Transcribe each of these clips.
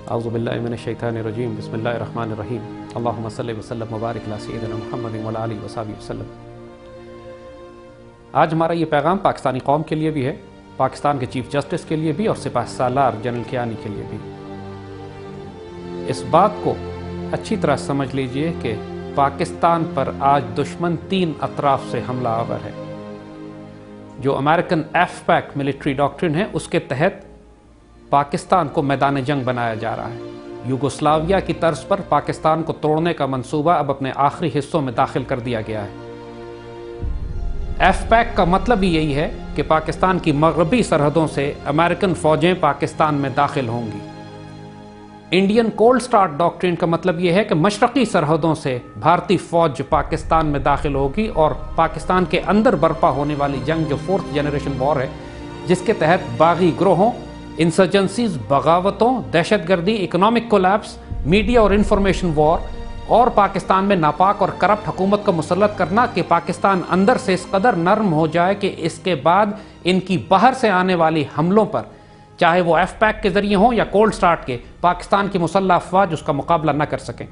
اعوذ باللہ من الشیطان الرجیم بسم اللہ الرحمن الرحیم اللہم صلی وسلم وبارک علی سیدنا محمد وعلی آلہ وصحبہ وسلم۔ آج ہمارا یہ پیغام پاکستانی قوم کے لیے بھی ہے، پاکستان کے چیف جسٹس کے لیے بھی اور سپاہ سالار جنرل کیانی کے لیے بھی۔ اس بات کو اچھی طرح سمجھ لیجئے کہ پاکستان پر آج دشمن 3 اطراف سے حملہ آور ہے۔ جو امریکن ایف پیک ملٹری ڈاکٹرن ہے، اس کے تحت پاکستان کو میدان جنگ بنایا جا رہا ہے۔ یوگوسلاویہ کی طرز پر پاکستان کو توڑنے کا منصوبہ اب اپنے آخری حصوں میں داخل کر دیا گیا ہے۔ ایف پیک کا مطلب ہی یہی ہے کہ پاکستان کی مغربی سرحدوں سے امریکن فوجیں پاکستان میں داخل ہوں گی۔ انڈین کولڈ سٹارٹ ڈاکٹرین کا مطلب یہ ہے کہ مشرقی سرحدوں سے بھارتی فوج پاکستان میں داخل ہوگی اور پاکستان کے اندر برپا ہونے والی جنگ جو 4th جنریشن وار ہے، جس کے تحت باغی گروہوں، انسرجنسیز، بغاوتوں، دہشت گردی، اکنامک کولیپس، میڈیا اور انفارمیشن وار اور پاکستان میں ناپاک اور کرپٹ حکومت کو مسلط کرنا کہ پاکستان اندر سے اس قدر نرم ہو جائے کہ اس کے بعد ان کی باہر سے آنے والی حملوں پر، چاہے وہ ایف پیک کے ذریعے ہوں یا کولڈ سٹارٹ کے، پاکستان کی مسلح افواج اس کا مقابلہ نہ کر سکیں۔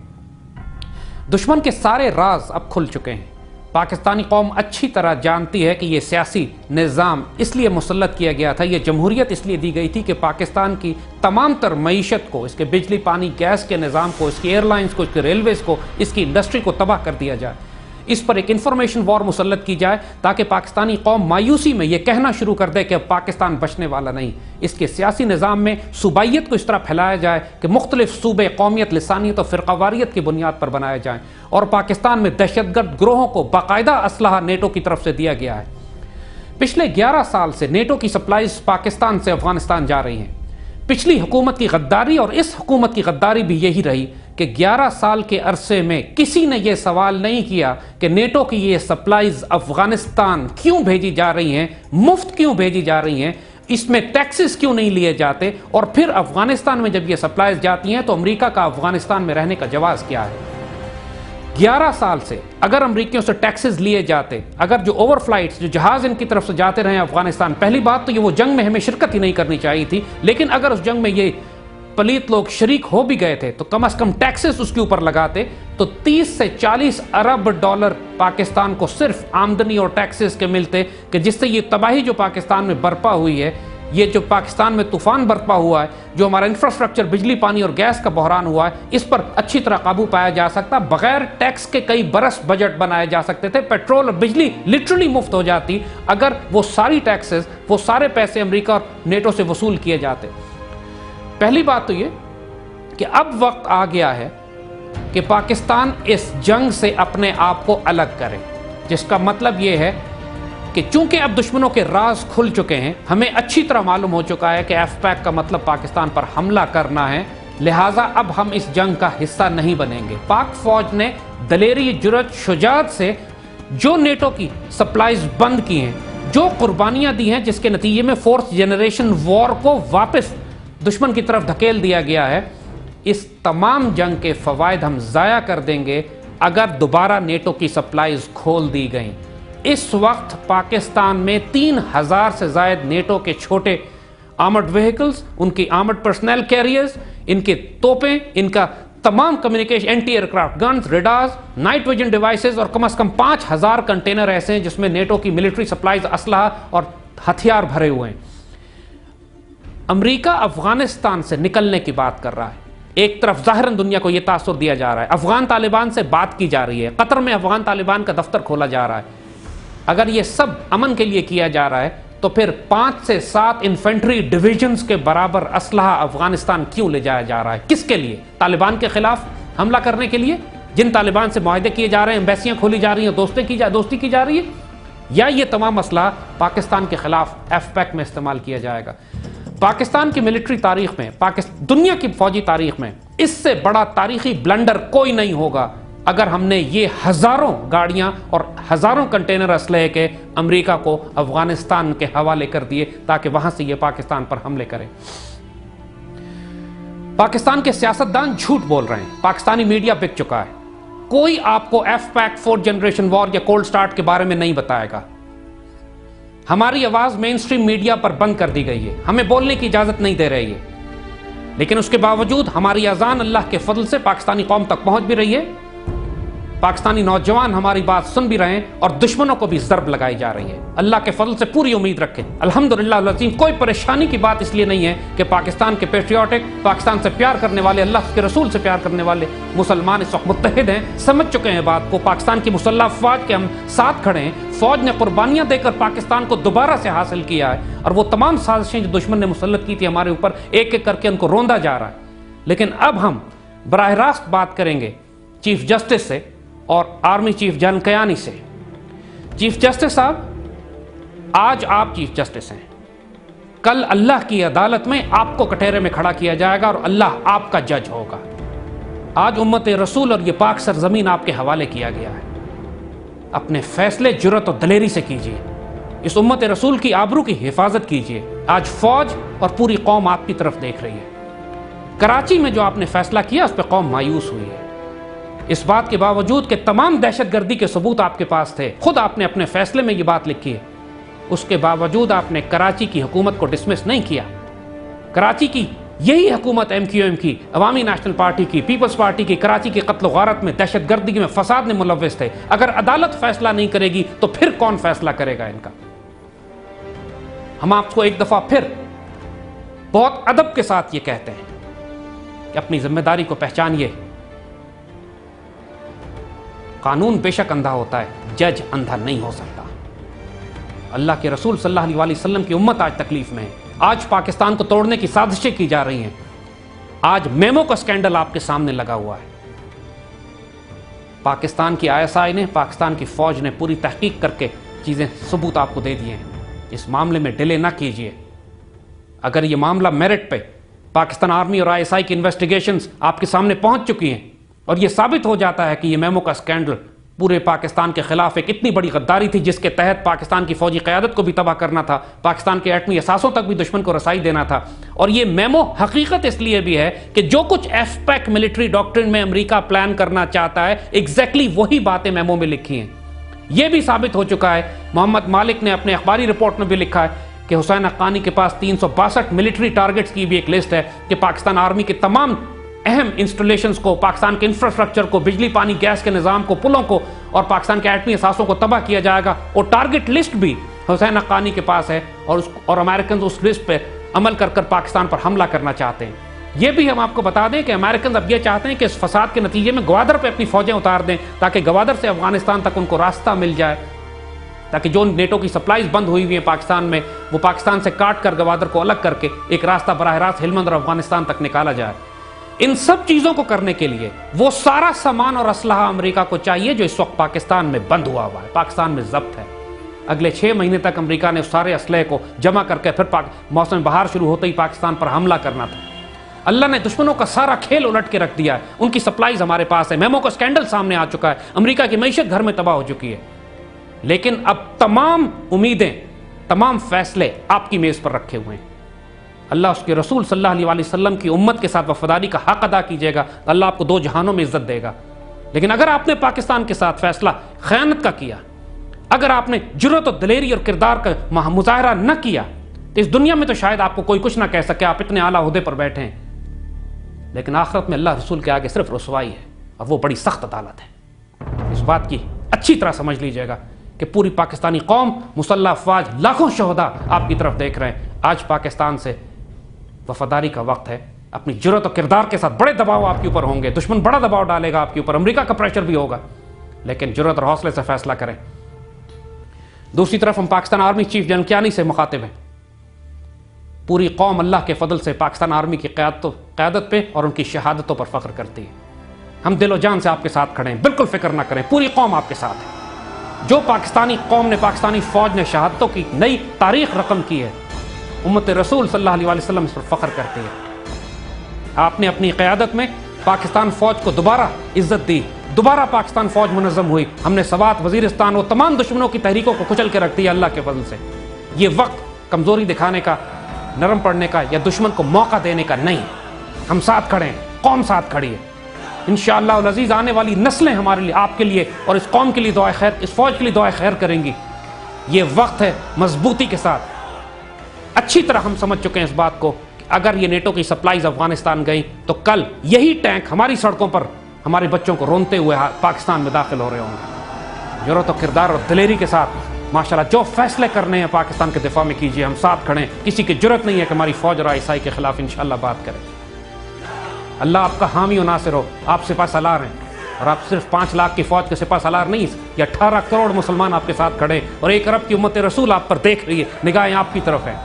دشمن کے سارے راز اب کھل چکے ہیں۔ پاکستانی قوم اچھی طرح جانتی ہے کہ یہ سیاسی نظام اس لیے مسلط کیا گیا تھا، یہ جمہوریت اس لیے دی گئی تھی کہ پاکستان کی تمام تر معیشت کو، اس کے بجلی پانی گیس کے نظام کو، اس کی ایئر لائنز کو، اس کے ریلویز کو، اس کی انڈسٹری کو تباہ کر دیا جائے، اس پر ایک انفارمیشن وار مسلط کی جائے تاکہ پاکستانی قوم مایوسی میں یہ کہنا شروع کر دے کہ اب پاکستان بچنے والا نہیں۔ اس کے سیاسی نظام میں صوبائیت کو اس طرح پھیلایا جائے کہ مختلف صوبے قومیت، لسانیت اور فرقہ واریت کی بنیاد پر بنائے جائیں، اور پاکستان میں دہشت گرد گروہوں کو باقاعدہ اسلحہ نیٹو کی طرف سے دیا گیا ہے۔ پچھلے 11 سال سے نیٹو کی سپلائز پاکستان سے افغانستان جا رہی ہیں۔ پچھلی حکومت کی غداری اور اس حکومت کی غداری بھی یہی رہی کہ 11 سال کے عرصے میں کسی نے یہ سوال نہیں کیا کہ نیٹو کی یہ سپلائز افغانستان کیوں بھیجی جا رہی ہیں، مفت کیوں بھیجی جا رہی ہیں، اس میں ٹیکسز کیوں نہیں لیے جاتے، اور پھر افغانستان میں جب یہ سپلائز جاتی ہیں تو امریکہ کا افغانستان میں رہنے کا جواز کیا ہے۔ 11 سال سے اگر امریکیوں سے ٹیکسز لیے جاتے، اگر جو اوور فلائٹس، جو جہاز ان کی طرف سے جاتے رہے افغانستان، پہلی بات تو یہ وہ جنگ میں ہمیں شرکت ہی نہیں کرنی چاہیے تھی، لیکن اگر اس جنگ میں یہ پلیت لوگ شریک ہو بھی گئے تھے تو کم از کم ٹیکسز اس کے اوپر لگاتے تو 30 سے 40 ارب ڈالر پاکستان کو صرف آمدنی اور ٹیکسز کے ملتے، کہ جس سے یہ تباہی جو پاکستان میں برپا ہوئی ہے، یہ جو پاکستان میں طوفان برپا ہوا ہے، جو ہمارا انفراسٹرکچر، بجلی پانی اور گیس کا بحران ہوا ہے، اس پر اچھی طرح قابو پایا جا سکتا۔ بغیر ٹیکس کے کئی برس بجٹ بنائے جا سکتے تھے، پیٹرول اور بجلی لٹرلی مفت ہو جاتی اگر وہ ساری ٹیکسز، وہ سارے پیسے امریکہ اور نیٹو سے وصول کیے جاتے۔ پہلی بات تو یہ کہ اب وقت آ گیا ہے کہ پاکستان اس جنگ سے اپنے آپ کو الگ کرے، جس کا مطلب یہ ہے کہ چونکہ اب دشمنوں کے راز کھل چکے ہیں، ہمیں اچھی طرح معلوم ہو چکا ہے کہ ایف پیک کا مطلب پاکستان پر حملہ کرنا ہے، لہٰذا اب ہم اس جنگ کا حصہ نہیں بنیں گے۔ پاک فوج نے دلیری، جرأت، شجاعت سے جو نیٹو کی سپلائز بند کی ہیں، جو قربانیاں دی ہیں، جس کے نتیجے میں 4th جنریشن وار کو واپس دشمن کی طرف دھکیل دیا گیا ہے، اس تمام جنگ کے فوائد ہم ضائع کر دیں گے اگر دوبارہ نیٹو کی سپلائز کھول دی گئیں۔ اس وقت پاکستان میں 3000 سے زائد نیٹو کے چھوٹے آرمڈ وہیکلز، ان کی آرمڈ پرسنل کیریئرز، ان کے توپیں، ان کا تمام communication, anti aircraft guns, radars, night vision devices اور کم از کم 5000 کنٹینر ایسے ہیں جس میں نیٹو کی ملٹری سپلائز، اسلحہ اور ہتھیار بھرے ہوئے ہیں۔ امریکہ افغانستان سے نکلنے کی بات کر رہا ہے۔ ایک طرف ظاہراً دنیا کو یہ تاثر دیا جا رہا ہے، افغان طالبان سے بات کی جا رہی ہے، قطر میں افغان طالبان کا دفتر کھولا جا رہا ہے۔ اگر یہ سب امن کے لیے کیا جا رہا ہے تو پھر 5 سے 7 انفینٹری ڈویژنز کے برابر اسلحہ افغانستان کیوں لے جایا جا رہا ہے؟ کس کے لیے؟ طالبان کے خلاف حملہ کرنے کے لیے، جن طالبان سے معاہدے کیے جا رہے ہیں، ایمبیسیاں کھولی جا رہی ہیں، دوستی کی جا رہی ہے، یا یہ تمام اسلحہ پاکستان کے خلاف ایف پیک میں استعمال کیا جائے گا؟ پاکستان کی ملٹری تاریخ میں، دنیا کی فوجی تاریخ میں اس سے بڑا تاریخی بلنڈر کوئی نہیں ہوگا اگر ہم نے یہ ہزاروں گاڑیاں اور ہزاروں کنٹینر اسلحے کے امریکہ کو افغانستان کے حوالے کر دیے تاکہ وہاں سے یہ پاکستان پر حملے کرے۔ پاکستان کے سیاستدان جھوٹ بول رہے ہیں، پاکستانی میڈیا بک چکا ہے۔ کوئی آپ کو ایف پیک 4th جنریشن وار یا کولڈ سٹارٹ کے بارے میں نہیں بتائے گا۔ ہماری آواز مین سٹریم میڈیا پر بند کر دی گئی ہے، ہمیں بولنے کی اجازت نہیں دے رہی ہے، لیکن اس کے باوجود ہماری اذان اللہ کے فضل سے پاکستانی قوم تک پہنچ بھی رہی ہے، پاکستانی نوجوان ہماری بات سن بھی رہے ہیں، اور دشمنوں کو بھی ضرب لگائی جا رہی ہے۔ اللہ کے فضل سے پوری امید رکھیں، الحمدللہ العظیم کوئی پریشانی کی بات اس لیے نہیں ہے کہ پاکستان کے پیٹریوٹک، پاکستان سے پیار کرنے والے، اللہ کے رسول سے پیار کرنے والے مسلمان اس وقت متحد ہیں، سمجھ چکے ہیں بات کو۔ پاکستان کی مسلح افواج کے ہم ساتھ کھڑے ہیں، فوج نے قربانیاں دے کر پاکستان کو دوبارہ سے حاصل کیا ہے، اور وہ تمام سازشیں جو دشمن نے مسلط کی تھی ہمارے اوپر، ایک ایک کر کے ان کو روندا جا رہا ہے۔ لیکن اب ہم براہ راست بات کریں گے چیف جسٹس سے اور آرمی چیف جنرل کیانی سے۔ چیف جسٹس صاحب، آج آپ چیف جسٹس ہیں، کل اللہ کی عدالت میں آپ کو کٹہرے میں کھڑا کیا جائے گا اور اللہ آپ کا جج ہوگا۔ آج امت رسول اور یہ پاک سرزمین آپ کے حوالے کیا گیا ہے، اپنے فیصلے جرأت اور دلیری سے کیجیے، اس امت رسول کی آبرو کی حفاظت کیجیے۔ آج فوج اور پوری قوم آپ کی طرف دیکھ رہی ہے۔ کراچی میں جو آپ نے فیصلہ کیا اس پہ قوم مایوس ہوئی ہے، اس بات کے باوجود کہ تمام دہشت گردی کے ثبوت آپ کے پاس تھے، خود آپ نے اپنے فیصلے میں یہ بات لکھی ہے، اس کے باوجود آپ نے کراچی کی حکومت کو ڈسمس نہیں کیا۔ کراچی کی یہی حکومت ایم کیو ایم کی، عوامی نیشنل پارٹی کی، پیپلز پارٹی کی، کراچی کی قتل و غارت میں، دہشت گردی میں، فساد میں ملوث تھے۔ اگر عدالت فیصلہ نہیں کرے گی تو پھر کون فیصلہ کرے گا ان کا؟ ہم آپ کو ایک دفعہ پھر بہت ادب کے ساتھ یہ کہتے ہیں کہ اپنی ذمہ داری کو پہچانیے۔ قانون بے شک اندھا ہوتا ہے، جج اندھا نہیں ہو سکتا۔ اللہ کے رسول صلی اللہ علیہ وسلم کی امت آج تکلیف میں ہے، آج پاکستان کو توڑنے کی سازشیں کی جا رہی ہیں، آج میمو کا سکینڈل آپ کے سامنے لگا ہوا ہے۔ پاکستان کی ISI نے، پاکستان کی فوج نے پوری تحقیق کر کے چیزیں ثبوت آپ کو دے دیے ہیں۔ اس معاملے میں ڈیلے نہ کیجیے۔ اگر یہ معاملہ میرٹ پہ، پاکستان آرمی اور ISI کی انویسٹیگیشنز آپ کے سامنے پہنچ چکی ہیں اور یہ ثابت ہو جاتا ہے کہ یہ میمو کا سکینڈل پورے پاکستان کے خلاف ایک اتنی بڑی غداری تھی جس کے تحت پاکستان کی فوجی قیادت کو بھی تباہ کرنا تھا، پاکستان کے ایٹمی اثاثوں تک بھی دشمن کو رسائی دینا تھا، اور یہ میمو حقیقت اس لیے بھی ہے کہ جو کچھ ایف پیک ملٹری ڈاکٹرن میں امریکہ پلان کرنا چاہتا ہے، ایگزیکٹلی وہی باتیں میمو میں لکھی ہیں۔ یہ بھی ثابت ہو چکا ہے، محمد مالک نے اپنے اخباری رپورٹ میں بھی لکھا ہے کہ حسین حقانی کے پاس 362 ملٹری ٹارگٹس کی بھی ایک لسٹ ہے کہ پاکستان آرمی کے تمام اہم انسٹالیشنز کو، پاکستان کے انفراسٹرکچر کو، بجلی پانی گیس کے نظام کو، پلوں کو اور پاکستان کے ایٹمی اثاثوں کو تباہ کیا جائے گا۔ اور ٹارگٹ لسٹ بھی حسین حقانی کے پاس ہے، اور امریکنز اس لسٹ پہ عمل کر کر پاکستان پر حملہ کرنا چاہتے ہیں۔ یہ بھی ہم آپ کو بتا دیں کہ امریکنز اب یہ چاہتے ہیں کہ اس فساد کے نتیجے میں گوادر پہ اپنی فوجیں اتار دیں تاکہ گوادر سے افغانستان تک ان کو راستہ مل جائے، تاکہ جو نیٹو کی سپلائز بند ہوئی ہوئی ہیں پاکستان میں، وہ پاکستان سے کاٹ کر گوادر کو الگ کر کے ایک راستہ براہ راست ہلمند اور افغانستان تک نکالا جائے۔ ان سب چیزوں کو کرنے کے لیے وہ سارا سامان اور اسلحہ امریکہ کو چاہیے جو اس وقت پاکستان میں بند ہوا ہوا ہے، پاکستان میں ضبط ہے۔ اگلے 6 مہینے تک امریکہ نے اس سارے اسلحے کو جمع کر کے پھر موسم بہار شروع ہوتے ہی پاکستان پر حملہ کرنا تھا۔ اللہ نے دشمنوں کا سارا کھیل الٹ کے رکھ دیا ہے، ان کی سپلائیز ہمارے پاس ہے، میمو کا سکینڈل سامنے آ چکا ہے، امریکہ کی معیشت گھر میں تباہ ہو چکی ہے۔ لیکن اب تمام امیدیں، تمام فیصلے آپ کی میز پر رکھے ہوئے ہیں۔ اللہ اس کے رسول صلی اللہ علیہ وسلم کی امت کے ساتھ وفاداری کا حق ادا کیجیے گا، اللہ آپ کو 2 جہانوں میں عزت دے گا۔ لیکن اگر آپ نے پاکستان کے ساتھ فیصلہ خیانت کا کیا، اگر آپ نے جرأت و دلیری اور کردار کا مظاہرہ نہ کیا، تو اس دنیا میں تو شاید آپ کو کوئی کچھ نہ کہہ سکے، آپ اتنے اعلیٰ عہدے پر بیٹھے ہیں، لیکن آخرت میں اللہ رسول کے آگے صرف رسوائی ہے، اور وہ بڑی سخت عدالت ہے۔ اس بات کی اچھی طرح سمجھ لیجیے گا کہ پوری پاکستانی قوم، مسلح افواج، لاکھوں شہداء آپ کی طرف دیکھ رہے ہیں۔ آج پاکستان سے وفاداری کا وقت ہے، اپنی جرأت اور کردار کے ساتھ بڑے دباؤ آپ کے اوپر ہوں گے، دشمن بڑا دباؤ ڈالے گا آپ کے اوپر، امریکہ کا پریشر بھی ہوگا، لیکن جرأت اور حوصلے سے فیصلہ کریں۔ دوسری طرف ہم Pakistan army chief general Kayani سے مخاطب ہیں۔ پوری قوم اللہ کے فضل سے پاکستان آرمی کی قیادت پہ اور ان کی شہادتوں پر فخر کرتی ہے۔ ہم دل و جان سے آپ کے ساتھ کھڑے ہیں، بالکل فکر نہ کریں، پوری قوم آپ کے ساتھ ہے۔ جو پاکستانی قوم نے، پاکستانی فوج نے شہادتوں کی نئی تاریخ رقم کی ہے، امت رسول صلی اللہ علیہ وسلم اس پر فخر کرتی ہے۔ آپ نے اپنی قیادت میں پاکستان فوج کو دوبارہ عزت دی، دوبارہ پاکستان فوج منظم ہوئی، ہم نے سوات، وزیرستان اور تمام دشمنوں کی تحریکوں کو کچل کے رکھ دیا اللہ کے فضل سے۔ یہ وقت کمزوری دکھانے کا، نرم پڑنے کا یا دشمن کو موقع دینے کا نہیں، ہم ساتھ کھڑے ہیں، قوم ساتھ کھڑی ہے۔ انشاءاللہ العزیز آنے والی نسلیں ہمارے لیے، آپ کے لیے اور اس قوم کے لیے دعائے خیر، اس فوج کے لیے دعائے خیر کریں گی۔ یہ وقت ہے مضبوطی کے ساتھ، اچھی طرح ہم سمجھ چکے ہیں اس بات کو کہ اگر یہ نیٹو کی سپلائیز افغانستان گئی تو کل یہی ٹینک ہماری سڑکوں پر ہمارے بچوں کو رونتے ہوئے پاکستان میں داخل ہو رہے ہوں گے۔ جرأت و کردار اور دلیری کے ساتھ ماشاءاللہ جو فیصلے کرنے ہیں پاکستان کے دفاع میں کیجیے، ہم ساتھ کھڑے ہیں۔ کسی کی جرأت نہیں ہے کہ ہماری فوج اور آئی کے خلاف انشاءاللہ بات کرے۔ اللہ آپ کا حامی و ناصر ہو۔ آپ سپہ سالار ہیں اور آپ صرف 5 لاکھ کی فوج کے سپہ سالار نہیں، یہ 18 کروڑ مسلمان آپ کے ساتھ کھڑے اور 1 ارب کی امت رسول آپ پر دیکھ رہی ہے، نگاہیں آپ کی طرف ہیں۔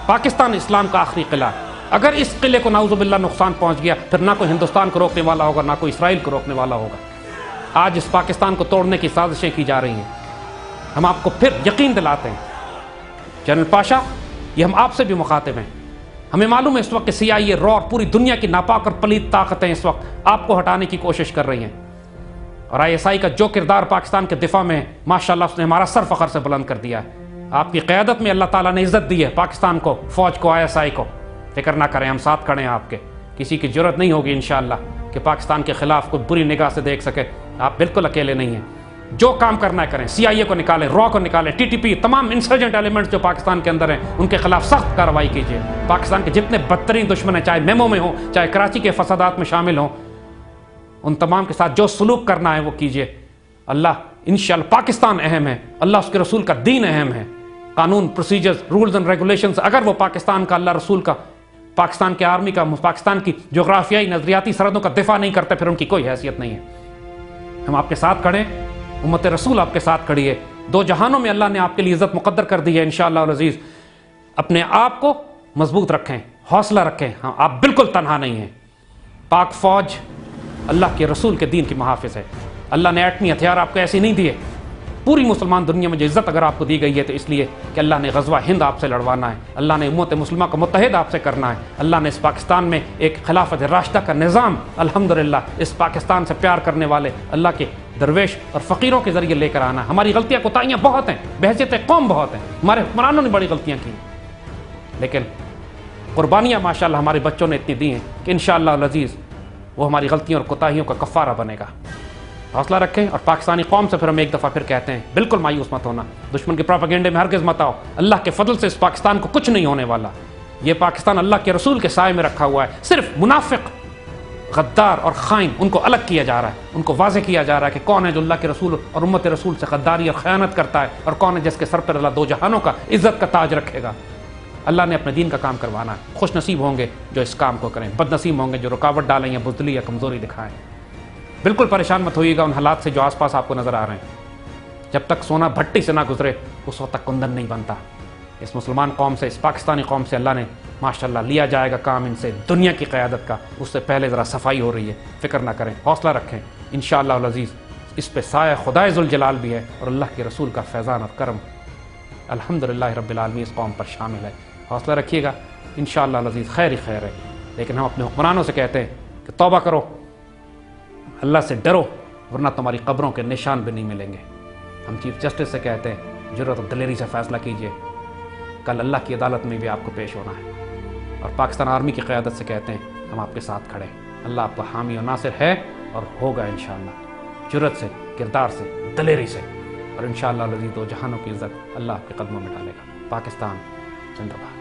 پاکستان اسلام کا آخری قلعہ، اگر اس قلعے کو نعوذ باللہ نقصان پہنچ گیا پھر نہ کوئی ہندوستان کو روکنے والا ہوگا، نہ کوئی اسرائیل کو روکنے والا ہوگا۔ آج اس پاکستان کو توڑنے کی سازشیں کی جا رہی ہیں، ہم آپ کو پھر یقین دلاتے ہیں جنرل پاشا، یہ ہم آپ سے بھی مخاطب ہیں۔ ہمیں معلوم ہے اس وقت کہ CIA را اور پوری دنیا کی ناپاک اور پلید طاقتیں اس وقت آپ کو ہٹانے کی کوشش کر رہی ہیں، اور ISI کا جو کردار پاکستان کے دفاع میں ہے ماشاءاللہ اس نے ہمارا سر فخر سے بلند کر دیا ہے۔ آپ کی قیادت میں اللہ تعالیٰ نے عزت دی ہے پاکستان کو، فوج کو، ISI کو۔ فکر نہ کریں، ہم ساتھ کھڑے ہیں آپ کے۔ کسی کی جرأت نہیں ہوگی انشاءاللہ کہ پاکستان کے خلاف کوئی بری نگاہ سے دیکھ سکے۔ آپ بالکل اکیلے نہیں ہیں، جو کام کرنا ہے کریں۔ CIA کو نکالیں، را کو نکالیں، TTP، تمام انسرجنٹ ایلیمنٹس جو پاکستان کے اندر ہیں ان کے خلاف سخت کارروائی کیجیے۔ پاکستان کے جتنے بدترین دشمن ہیں، چاہے میمو میں ہوں، چاہے کراچی کے فسادات میں شامل ہوں، ان تمام کے ساتھ جو سلوک کرنا ہے وہ کیجیے۔ اللہ انشاءاللہ، پاکستان اہم ہے، اللہ اس کے رسول کا دین اہم ہے۔ قانون، پروسیجرز، رولز اینڈ ریگولیشنز اگر وہ پاکستان کا، اللہ رسول کا، پاکستان کے آرمی کا، پاکستان کی جغرافیائی نظریاتی سرحدوں کا دفاع نہیں کرتے پھر ان کی کوئی حیثیت نہیں ہے۔ ہم آپ کے ساتھ کھڑے ہیں، امت رسول آپ کے ساتھ کھڑی ہے۔ 2 جہانوں میں اللہ نے آپ کے لیے عزت مقدر کر دی ہے انشاءاللہ العزیز۔ اپنے آپ کو مضبوط رکھیں، حوصلہ رکھیں، ہاں آپ بالکل تنہا نہیں ہیں۔ پاک فوج اللہ کے رسول کے دین کی محافظ ہے۔ اللہ نے ایٹمی ہتھیار آپ کو ایسے نہیں دیے۔ پوری مسلمان دنیا میں جو عزت اگر آپ کو دی گئی ہے تو اس لیے کہ اللہ نے غزوہ ہند آپ سے لڑوانا ہے، اللہ نے امت مسلمہ کو متحد آپ سے کرنا ہے، اللہ نے اس پاکستان میں ایک خلافت راشدہ کا نظام الحمدللہ اس پاکستان سے پیار کرنے والے اللہ کے درویش اور فقیروں کے ذریعے لے کر آنا ہے۔ ہماری غلطیاں کوتاہیاں بہت ہیں، بحیثیت قوم بہت ہیں، ہمارے حکمرانوں نے بڑی غلطیاں کی، لیکن قربانیاں ماشاءاللہ ہمارے بچوں نے اتنی دی ہیں کہ انشاءاللہ العزیز وہ ہماری غلطیوں اور کوتاہیوں کا کفارہ بنے گا۔ حوصلہ رکھیں، اور پاکستانی قوم سے پھر ہم ایک دفعہ پھر کہتے ہیں بالکل مایوس مت ہونا، دشمن کے پروپیگنڈے میں ہرگز مت آؤ۔ اللہ کے فضل سے اس پاکستان کو کچھ نہیں ہونے والا۔ یہ پاکستان اللہ کے رسول کے سائے میں رکھا ہوا ہے، صرف منافق، غدار اور خائن ان کو الگ کیا جا رہا ہے، ان کو واضح کیا جا رہا ہے کہ کون ہے جو اللہ کے رسول اور امت رسول سے غداری اور خیانت کرتا ہے، اور کون ہے جس کے سر پر اللہ 2 جہانوں کا عزت کا تاج رکھے گا۔ اللہ نے اپنے دین کا کام کروانا ہے۔ خوش نصیب ہوں گے جو اس کام کو کریں، بد نصیب ہوں گے جو رکاوٹ ڈالیں یا بزدلی یا کمزوری دکھائیں۔ بالکل پریشان مت ہوئیے گا ان حالات سے جو آس پاس آپ کو نظر آ رہے ہیں۔ جب تک سونا بھٹی سے نہ گزرے اس وقت تک کندن نہیں بنتا۔ اس مسلمان قوم سے، اس پاکستانی قوم سے اللہ نے ماشاءاللہ لیا جائے گا کام ان سے دنیا کی قیادت کا، اس سے پہلے ذرا صفائی ہو رہی ہے، فکر نہ کریں، حوصلہ رکھیں انشاءاللہ العزیز۔ اس پہ سایہ خدائے ذوالجلال بھی ہے اور اللہ کے رسول کا فیضان اور کرم الحمدللہ رب العالمین اس قوم پر شامل ہے۔ حوصلہ رکھیے گا انشاءاللہ العزیز، خیر ہی خیر ہے۔ لیکن ہم اپنے حکمرانوں سے کہتے ہیں کہ توبہ کرو، اللہ سے ڈرو، ورنہ تمہاری قبروں کے نشان بھی نہیں ملیں گے۔ ہم چیف جسٹس سے کہتے ہیں جرأت و دلیری سے فیصلہ کیجئے، کل اللہ کی عدالت میں بھی آپ کو پیش ہونا ہے۔ اور پاکستان آرمی کی قیادت سے کہتے ہیں ہم آپ کے ساتھ کھڑے ہیں، اللہ آپ کا حامی و ناصر ہے اور ہوگا انشاءاللہ، جرأت سے، کردار سے، دلیری سے، اور انشاءاللہ العزیز 2 جہانوں کی عزت اللہ آپ کے قدموں میں ڈالے گا۔ پاکستان زندہ باد۔